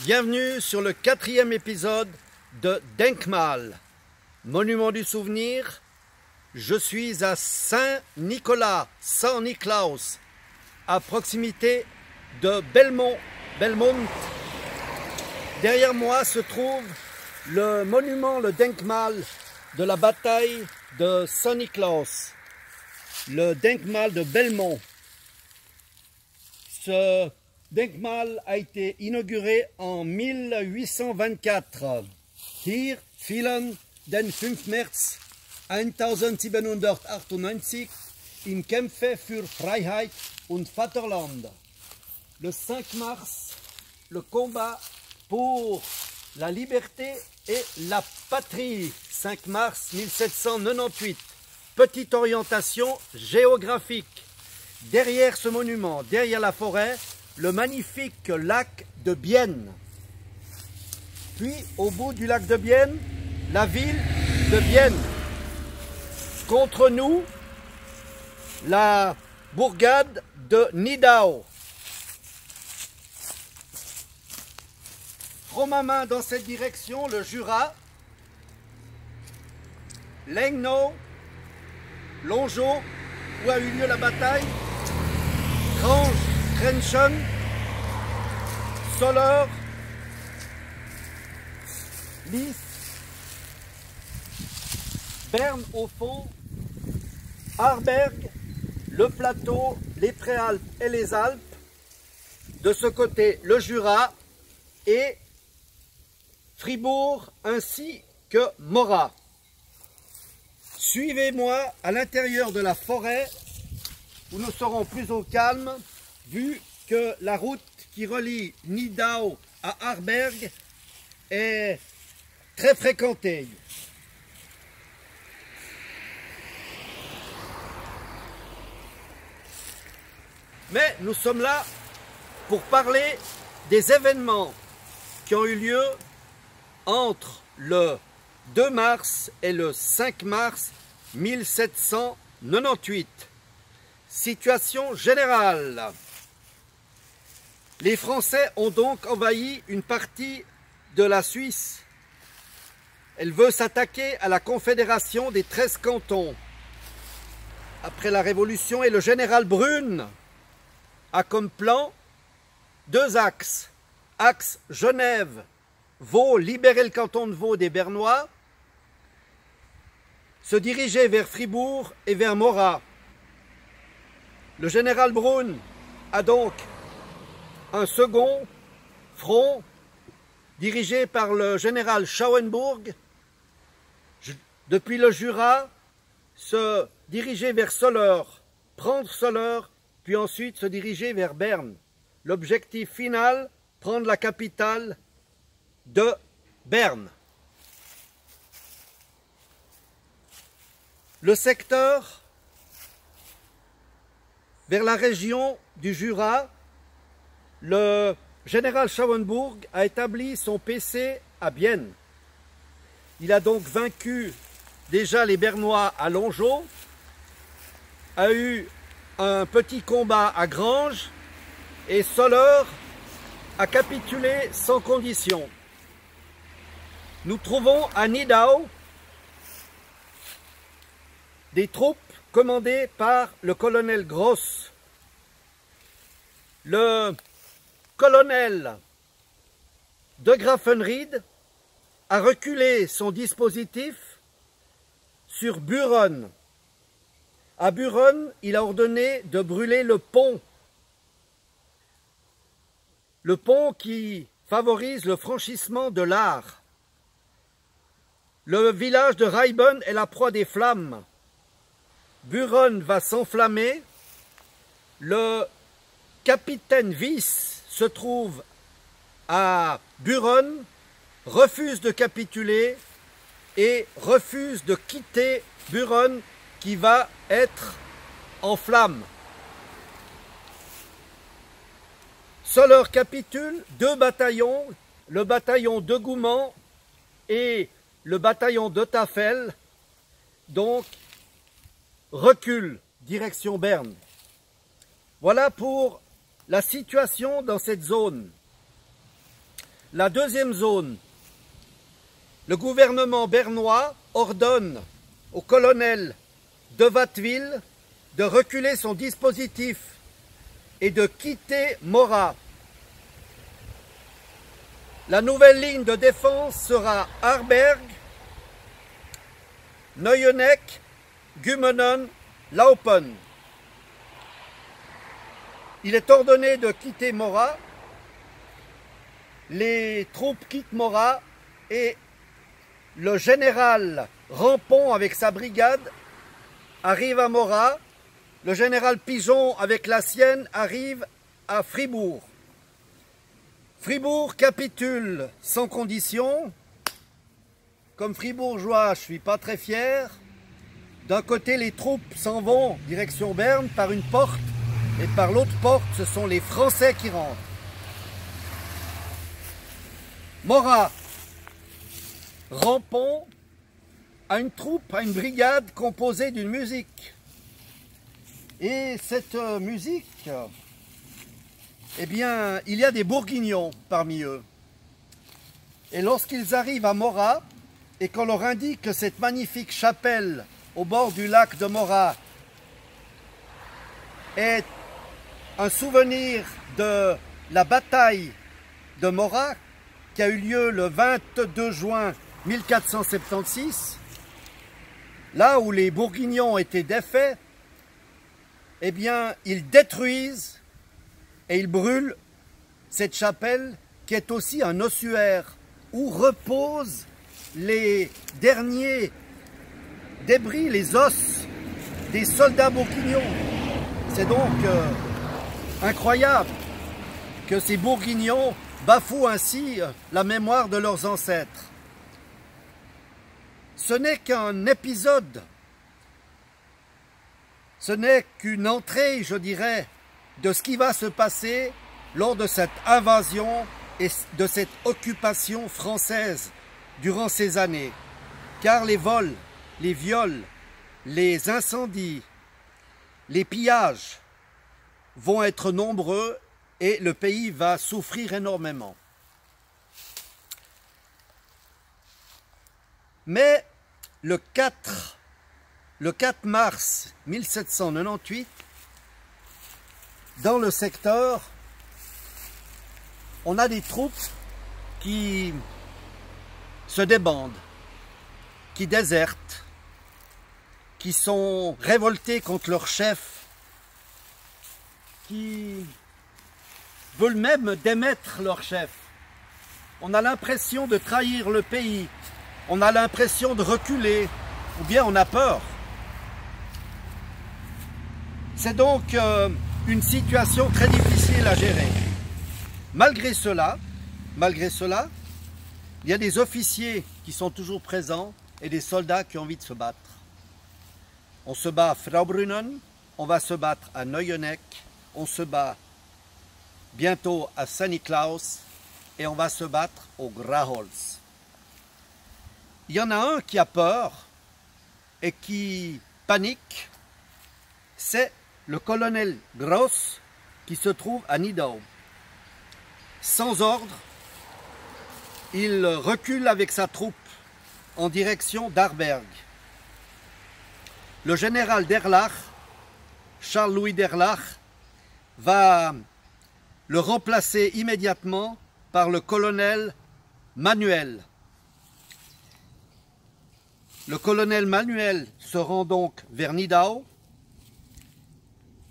Bienvenue sur le 4e épisode de Denkmal, monument du souvenir. Je suis à Saint-Nicolas, Saint-Niklaus, à proximité de Belmont. Derrière moi se trouve le monument, le Denkmal de la bataille de Saint-Niklaus, le Denkmal de Belmont. Ce Denkmal a été inauguré en 1824. Hier fielen den 5. März 1798 im Kämpfe für Freiheit und Vaterland. Le 5 mars, le combat pour la liberté et la patrie. 5 mars 1798. Petite orientation géographique. Derrière ce monument, derrière la forêt, le magnifique lac de Bienne. Puis, au bout du lac de Bienne, la ville de Bienne. Contre nous, la bourgade de Nidau. Prends ma main dans cette direction, le Jura, Lengnau, Longeau, où a eu lieu la bataille, Grange, Grenchen, Soleure, Lys, Berne au fond, Arberg, le plateau, les Préalpes et les Alpes. De ce côté, le Jura et Fribourg ainsi que Morat. Suivez-moi à l'intérieur de la forêt où nous serons plus au calme, vu que la route qui relie Nidau à Arberg est très fréquentée. Mais nous sommes là pour parler des événements qui ont eu lieu entre le 2 mars et le 5 mars 1798. Situation générale. Les Français ont donc envahi une partie de la Suisse. Elle veut s'attaquer à la confédération des 13 cantons. Après la Révolution, et le général Brune a comme plan 2 axes. Axe Genève, Vaud, libérer le canton de Vaud des Bernois, se diriger vers Fribourg et vers Morat. Le général Brune a donc un second front dirigé par le général Schauenburg depuis le Jura, se diriger vers Soleure, prendre Soleure, puis ensuite se diriger vers Berne. L'objectif final, prendre la capitale de Berne. Le secteur vers la région du Jura, le général Schauenburg a établi son PC à Bienne. Il a donc vaincu déjà les Bernois à Longeau, a eu un petit combat à Grange et Soleure a capitulé sans condition. Nous trouvons à Nidau des troupes commandées par le colonel Gross. Le colonel de Graffenried a reculé son dispositif sur Buren. À Buren, il a ordonné de brûler le pont. Le pont qui favorise le franchissement de l'Aar. Le village de Reiben est la proie des flammes. Buren va s'enflammer. Le capitaine Wyss se trouve à Buren, refuse de capituler et refuse de quitter Buren qui va être en flammes. Soleure capitule, 2 bataillons, le bataillon de Gouman et le bataillon de Tafel, donc recule direction Berne. Voilà pour la situation dans cette zone. La deuxième zone, le gouvernement bernois ordonne au colonel de Watteville de reculer son dispositif et de quitter Morat. La nouvelle ligne de défense sera Arberg, Neueneck, Gumenen, Laupen. Il est ordonné de quitter Morat. Les troupes quittent Morat et le général Rampon avec sa brigade arrive à Morat. Le général Pigeon avec la sienne arrive à Fribourg. Fribourg capitule sans condition. Comme fribourgeois, je ne suis pas très fier. D'un côté, les troupes s'en vont direction Berne par une porte et par l'autre porte, ce sont les Français qui rentrent. Morat, Rampon a une troupe, a une brigade composée d'une musique. Et cette musique, eh bien, il y a des bourguignons parmi eux. Et lorsqu'ils arrivent à Morat, et qu'on leur indique que cette magnifique chapelle au bord du lac de Morat est un souvenir de la bataille de Morat qui a eu lieu le 22 juin 1476, là où les Bourguignons étaient défaits, eh bien, ils détruisent et ils brûlent cette chapelle qui est aussi un ossuaire où reposent les derniers débris, les os des soldats bourguignons. C'est donc incroyable que ces bourguignons bafouent ainsi la mémoire de leurs ancêtres. Ce n'est qu'un épisode, ce n'est qu'une entrée, je dirais, de ce qui va se passer lors de cette invasion et de cette occupation française durant ces années. Car les vols, les viols, les incendies, les pillages vont être nombreux et le pays va souffrir énormément. Mais le 4 mars 1798, dans le secteur, on a des troupes qui se débandent, qui désertent, qui sont révoltés contre leur chef, qui veulent même démettre leur chef. On a l'impression de trahir le pays, on a l'impression de reculer, ou bien on a peur. C'est donc une situation très difficile à gérer. Malgré cela, il y a des officiers qui sont toujours présents et des soldats qui ont envie de se battre. On se bat à Fraubrunnen, on va se battre à Neueneck, on se bat bientôt à Saint-Niklaus et on va se battre au Graholz. Il y en a un qui a peur et qui panique, c'est le colonel Gross qui se trouve à Nidau. Sans ordre, il recule avec sa troupe en direction d'Arberg. Le général d'Erlach, Charles-Louis d'Erlach, va le remplacer immédiatement par le colonel Manuel. Le colonel Manuel se rend donc vers Nidau.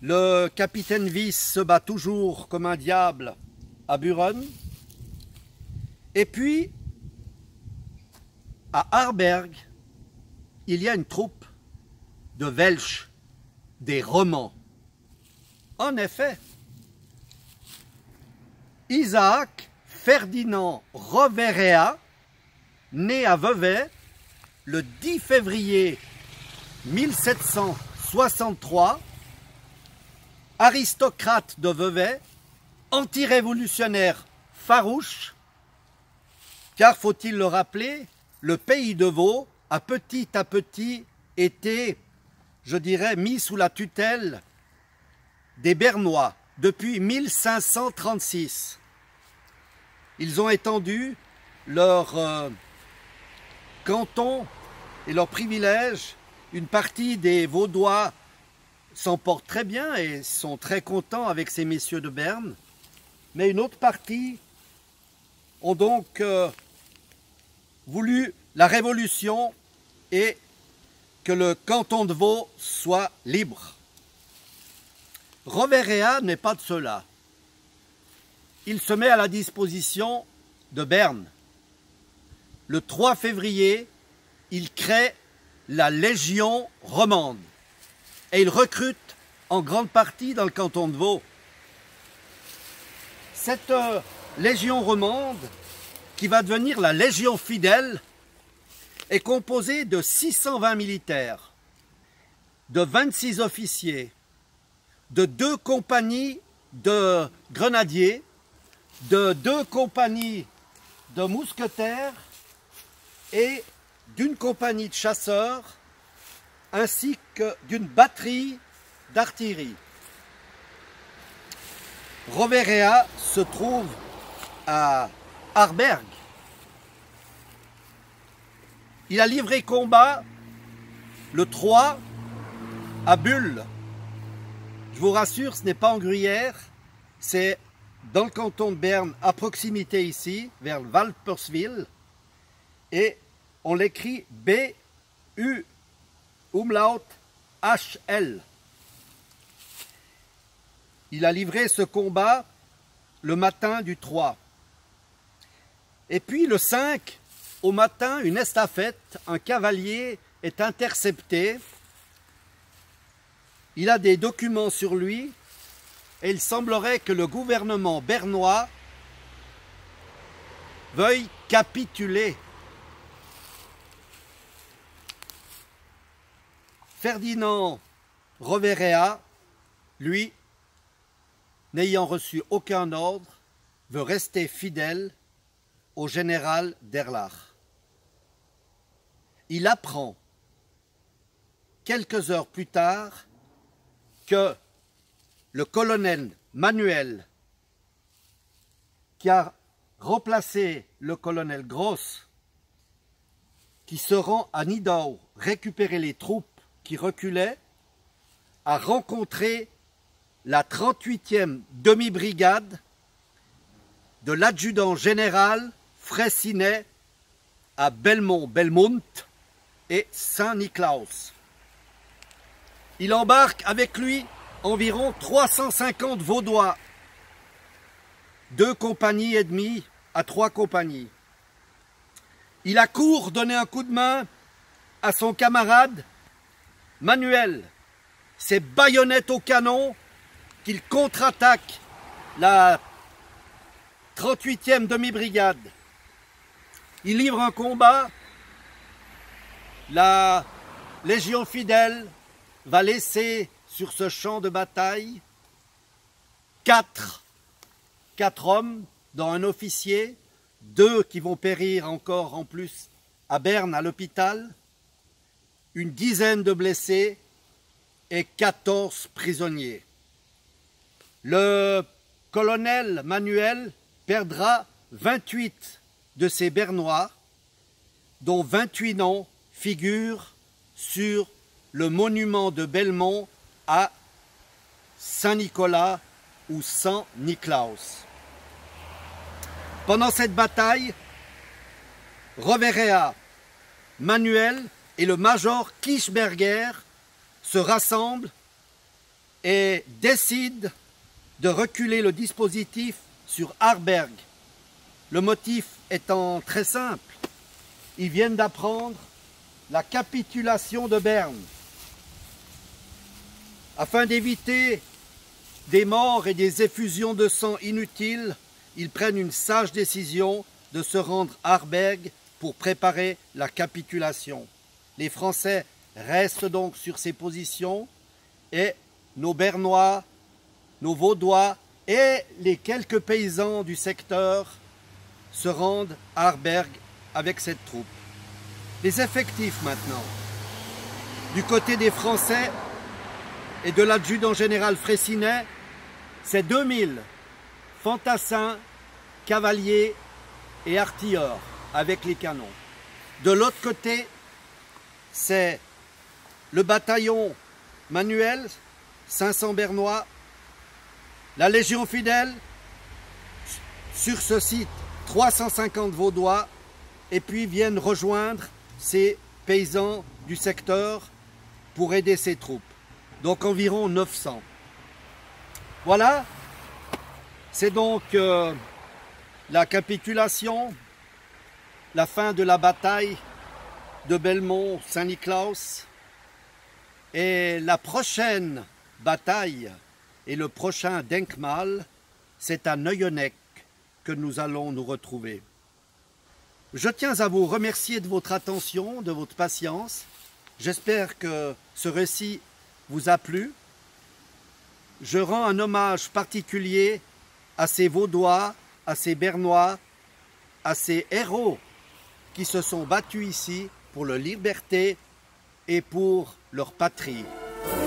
Le capitaine Wyss se bat toujours comme un diable à Buren. Et puis, à Arberg, il y a une troupe de Welsh, des Romans. En effet, Isaac Ferdinand Roverea, né à Vevey le 10 février 1763, aristocrate de Vevey, anti-révolutionnaire farouche, car faut-il le rappeler, le pays de Vaud a à petit été, je dirais, mis sous la tutelle des Bernois depuis 1536. ils ont étendu leur canton et leurs privilèges. Une partie des Vaudois s'en portent très bien et sont très contents avec ces messieurs de Berne. Mais une autre partie ont donc voulu la révolution et que le canton de Vaud soit libre. Roverea n'est pas de cela. Il se met à la disposition de Berne. Le 3 février, il crée la Légion romande et il recrute en grande partie dans le canton de Vaud. Cette Légion romande, qui va devenir la Légion fidèle, est composée de 620 militaires, de 26 officiers, de 2 compagnies de grenadiers, de 2 compagnies de mousquetaires et d'une compagnie de chasseurs, ainsi que d'une batterie d'artillerie. Roverea se trouve à Arberg. Il a livré combat le 3 à Bulle. Je vous rassure, ce n'est pas en Gruyère, c'est dans le canton de Berne, à proximité ici, vers Walperswil, et on l'écrit B-U umlaut H-L. Il a livré ce combat le matin du 3. Et puis le 5, au matin, une estafette, un cavalier est intercepté. Il a des documents sur lui et il semblerait que le gouvernement bernois veuille capituler. Ferdinand Roverea, lui, n'ayant reçu aucun ordre, veut rester fidèle au général d'Erlach. Il apprend quelques heures plus tard que le colonel Manuel, qui a remplacé le colonel Gross, qui se rend à Nidau récupérer les troupes qui reculaient, a rencontré la 38e demi-brigade de l'adjudant général Freycinet à Belmont et Saint-Niklaus. Il embarque avec lui environ 350 Vaudois, 2 compagnies et demie à 3 compagnies. Il accourt donner un coup de main à son camarade Manuel. C'est baïonnette au canon qu'il contre-attaque la 38e demi-brigade. Il livre un combat. La Légion fidèle va laisser sur ce champ de bataille 4 hommes, dont un officier, 2 qui vont périr encore en plus à Berne à l'hôpital, une dizaine de blessés et 14 prisonniers. Le colonel Manuel perdra 28 de ses Bernois, dont 28 noms figurent sur le monument de Belmont à Saint-Nicolas ou Saint-Niklaus. Pendant cette bataille, Roverea, Manuel et le major Kirchberger se rassemblent et décident de reculer le dispositif sur Arberg. Le motif étant très simple, ils viennent d'apprendre la capitulation de Berne. Afin d'éviter des morts et des effusions de sang inutiles, ils prennent une sage décision de se rendre à Arberg pour préparer la capitulation. Les Français restent donc sur ces positions et nos Bernois, nos Vaudois et les quelques paysans du secteur se rendent à Arberg avec cette troupe. Les effectifs maintenant. Du côté des Français et de l'adjudant général Freycinet, c'est 2000 fantassins, cavaliers et artilleurs avec les canons. De l'autre côté, c'est le bataillon manuel, 500 Bernois, la Légion fidèle, sur ce site 350 Vaudois, et puis viennent rejoindre ces paysans du secteur pour aider ces troupes. Donc environ 900. Voilà, c'est donc la capitulation, la fin de la bataille de Belmont-Saint-Niklaus. Et la prochaine bataille et le prochain Denkmal, c'est à Neueneck que nous allons nous retrouver. Je tiens à vous remercier de votre attention, de votre patience. J'espère que ce récit vous a plu. Je rends un hommage particulier à ces Vaudois, à ces Bernois, à ces héros qui se sont battus ici pour leur liberté et pour leur patrie.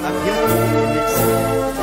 À bientôt et merci.